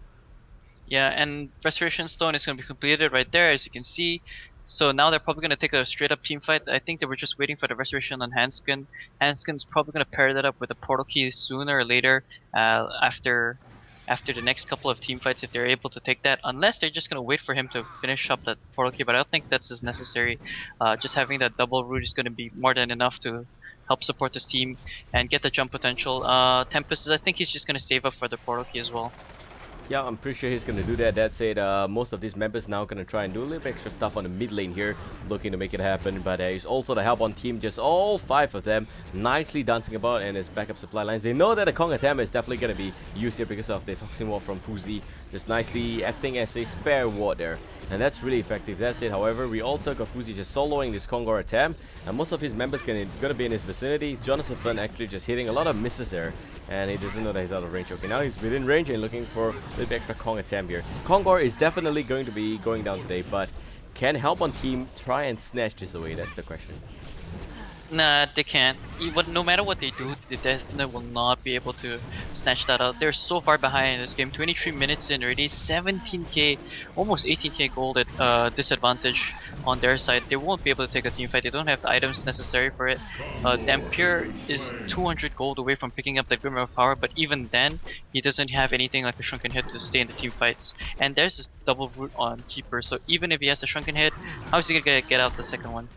Yeah, and Restoration Stone is gonna be completed right there, as you can see. So now they're probably gonna take a straight up team fight. I think they were just waiting for the Restoration on Hanskin. Hanskin's probably gonna pair that up with a Portal Key sooner or later, after the next couple of team fights, if they're able to take that, unless they're just going to wait for him to finish up that Portal Key, but I don't think that's as necessary. Just having that double root is going to be more than enough to help support this team and get the jump potential. Tempest, I think he's just going to save up for the Portal Key as well. Yeah, I'm pretty sure he's gonna do that. That's it. Most of these members now gonna try and do a little bit extra stuff on the mid lane here, looking to make it happen. But it's also the Hellbourne team, just all 5 of them, nicely dancing about in his backup supply lines. They know that the Kong Atam is definitely gonna be used here because of the Toxin Ward from Fuzi, just nicely acting as a spare ward there. And that's really effective. That's it. However, we also got Fuzi just soloing this Kongor attempt, and most of his members gonna be in his vicinity. Jonathan Flynn actually just hitting a lot of misses there, and he doesn't know that he's out of range. Okay, now he's within range and looking for a little bit extra Kong attempt here. Kongor is definitely going to be going down today, but can Hellbourne team try and snatch this away? That's the question. Nah, they can't. No matter what they do, they definitely will not be able to snatch that out. They're so far behind in this game. 23 minutes in already, 17k, almost 18k gold at disadvantage on their side. They won't be able to take a team fight. They don't have the items necessary for it. Dampier is 200 gold away from picking up the Glimmer of Power, but even then, he doesn't have anything like a Shrunken Head to stay in the team fights. And there's this double root on Keeper, so even if he has a Shrunken Head, how is he gonna get out the second one?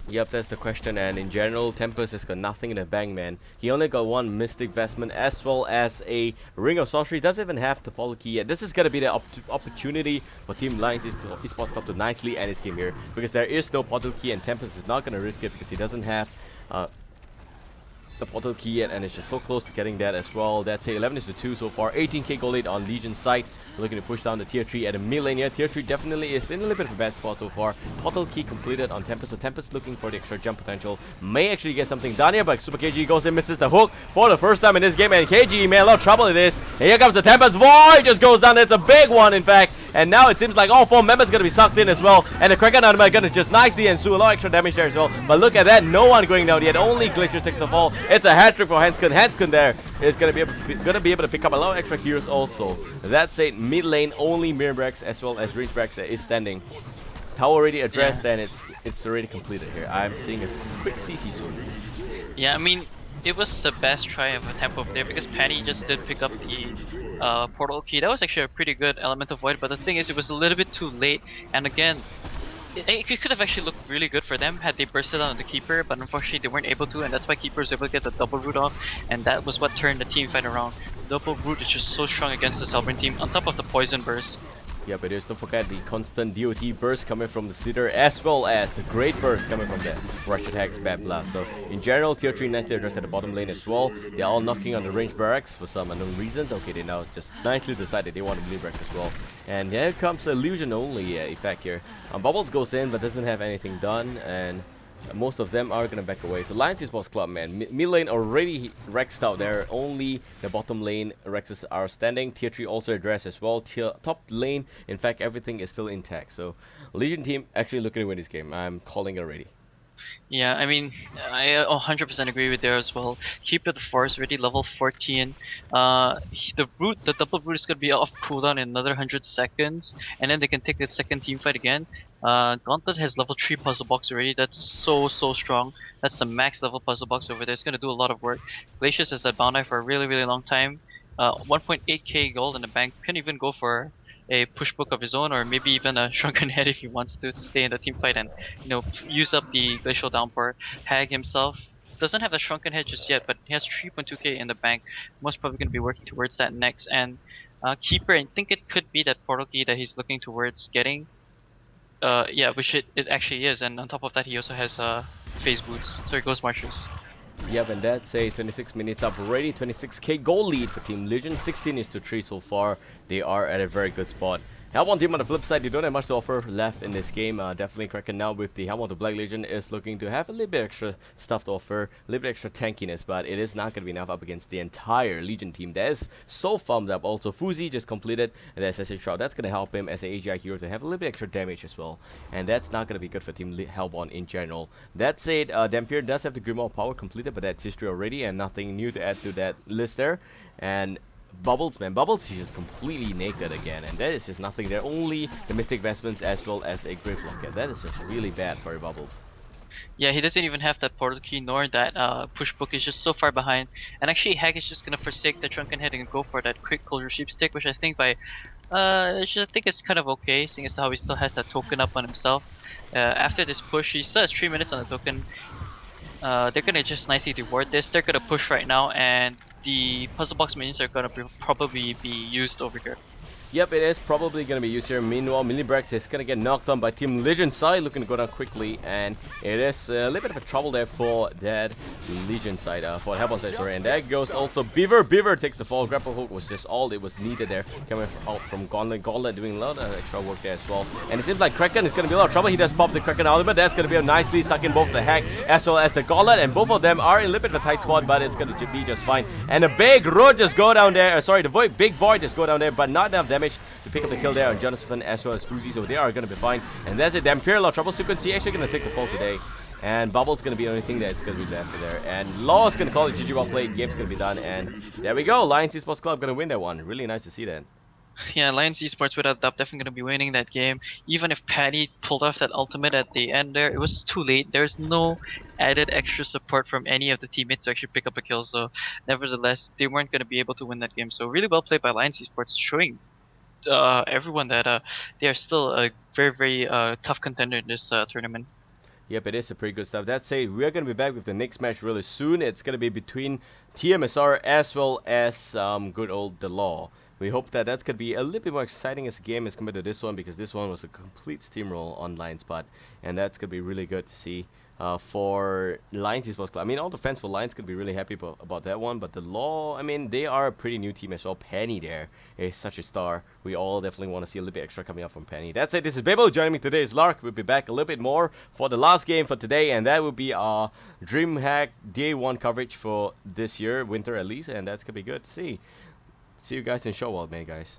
Yep, that's the question, and in general, Tempest has got nothing in the bank, man. He only got one Mystic Vestment as well as a Ring of Sorcery. Doesn't even have the Follow Key yet. This is gonna be the opportunity for Team Lions Esports Club to nicely end his game here, because there is no Portal Key, and Tempest is not gonna risk it because he doesn't have the Portal Key yet, and it's just so close to getting that as well. That's a 11-2 so far. 18k gold lead on Legion's side. Looking to push down the tier 3 at a mid lane here. Tier 3 definitely is in a little bit of a bad spot so far. Portal Key completed on Tempest, so Tempest looking for the extra jump potential. May actually get something done here, but Super KG goes in, misses the hook for the first time in this game, and KG, man, a lot of trouble it is. And here comes the Tempest. Void just goes down. It's a big one, in fact. And now it seems like all 4 members are going to be sucked in as well. And the Kraken Armor going to just nicely ensue a lot of extra damage there as well. But look at that, no one going down yet. Only Glacier takes the fall. It's a hat trick for Hanskun. Hanskun there is going to be able to pick up a lot of extra heroes also. That said, mid lane only Mirrex as well as Rincebrax is standing. Tower already addressed, and it's already completed here. I'm seeing a quick CC soon. Yeah, I mean, it was the best try of a tempo there because Patty just did pick up the portal key. That was actually a pretty good Elemental Void, but the thing is, it was a little bit too late. And again, it could have actually looked really good for them had they bursted on the Keeper, but unfortunately they weren't able to, and that's why Keeper was able to get the double root off, and that was what turned the team fight around. Double root is just so strong against the Sovereign team, on top of the poison burst. Yeah, but don't forget the constant DOT burst coming from the Slither, as well as the great burst coming from the Russian Hex Bad Blast. So in general, tier 3 nicely addressed at the bottom lane as well. They're all knocking on the range barracks for some unknown reasons. Okay, they now just nicely decided they want to leave barracks as well. And here comes illusion only effect here. Bubbles goes in but doesn't have anything done, and most of them are gonna back away. So Lions Esports Club, man, mid lane already Rexed out there. Only the bottom lane Rexes are standing. Tier 3 also addressed as well. Top lane, in fact, everything is still intact. So Legion team actually looking to win this game. I'm calling it already. Yeah, I mean, I 100% agree with there as well. Keep it the force already level 14. The double root is gonna be off cooldown in another 100 seconds, and then they can take the second team fight again. Gauntlet has level 3 puzzle box already. That's so strong. That's the max level puzzle box over there. It's gonna do a lot of work. Glacius has that bound knife for a really long time. 1.8k gold in the bank. Can even go for a push book of his own, or maybe even a Shrunken Head if he wants to stay in the team fight and, you know, use up the Glacial Downpour. Hag himself doesn't have a Shrunken Head just yet, but he has 3.2k in the bank. Most probably going to be working towards that next. And Keeper, I think it could be that portal key that he's looking towards getting. Yeah, which it actually is. And on top of that, he also has phase boots, so he goes Marshes. Yep, and that's a 26 minutes up already. 26k goal lead for Team Legion. 16-3 so far. They are at a very good spot. HoN team on the flip side, they don't have much to offer left in this game. Definitely Kraken now with the HoN Black Legion is looking to have a little bit extra stuff to offer, a little bit extra tankiness, but it is not going to be enough up against the entire Legion team. That is so thumbs up. Also, Fuzi just completed the Assassin Shroud. That's going to help him as an AGI hero to have a little bit extra damage as well, and that's not going to be good for Team HoN in general. That said, Dampier does have the Grimoire of Power completed, but that's history already, and nothing new to add to that list there. And Bubbles, man, Bubbles is just completely naked again, and that is just nothing there. Only the Mystic Vestments as well as a Grave Locket. That is just really bad for Bubbles. Yeah, he doesn't even have that portal key nor that push book. Is just so far behind. And actually, Hag is just gonna forsake the Shrunken Head and go for that quick Cold Sheep Stick, which I think I think it's kind of okay, seeing as how he still has that token up on himself. After this push, he still has 3 minutes on the token. They're gonna just nicely reward this. They're gonna push right now, and the puzzle box minions are gonna probably be used over here. Yep, it is probably going to be used here. Meanwhile, Millibrex is going to get knocked on by Team Legion side, looking to go down quickly, and it is a little bit of a trouble there for that Legion side, for the HoN side, sorry. And there goes also Beaver. Beaver takes the fall. Grapple Hook was just all it was needed there, coming out from Gauntlet. Gauntlet doing a lot of extra work there as well. And it seems like Kraken is going to be a lot of trouble. He does pop the Kraken Ultimate. That's going to be a nicely suck in both the Hack as well as the Gauntlet, and both of them are in a little bit of a tight spot, but it's going to be just fine. And a big road just go down there. Sorry, the big void just go down there, but not enough damage to pick up the kill there on Jonathan as well as Fuzi, so they are going to be fine. And that's it. Dampier, a lot of trouble. Sequence actually going to take the fall today. And Bubble's gonna be the only thing that's gonna be left there. And Law's gonna call it GG, well played. Game's gonna be done. And there we go. Lions Esports Club gonna win that one. Really nice to see that. Yeah, Lions Esports without doubt definitely going to be winning that game. Even if Patty pulled off that ultimate at the end there, it was too late. There's no added extra support from any of the teammates to actually pick up a kill. So, nevertheless, they weren't going to be able to win that game. So, really well played by Lions Esports, showing everyone that they are still a very, very tough contender in this tournament. Yep, it is a pretty good stuff. That said, we're going to be back with the next match really soon. It's going to be between TMSR as well as good old The Law. We hope that that's going to be a little bit more exciting as a game as compared to this one, because this one was a complete steamroll on Lion Spot, and that's going to be really good to see for Lions Esports Club. I mean, all the fans for Lions could be really happy about that one, but The Law, I mean, they are a pretty new team as well. Penny there is such a star. We all definitely want to see a little bit extra coming up from Penny. That's it. This is Babael. Joining me today is Lark. We'll be back a little bit more for the last game for today, and that will be our Dreamhack Day 1 coverage for this year, winter at least, and that's going to be good to see. See you guys in show world, man, guys.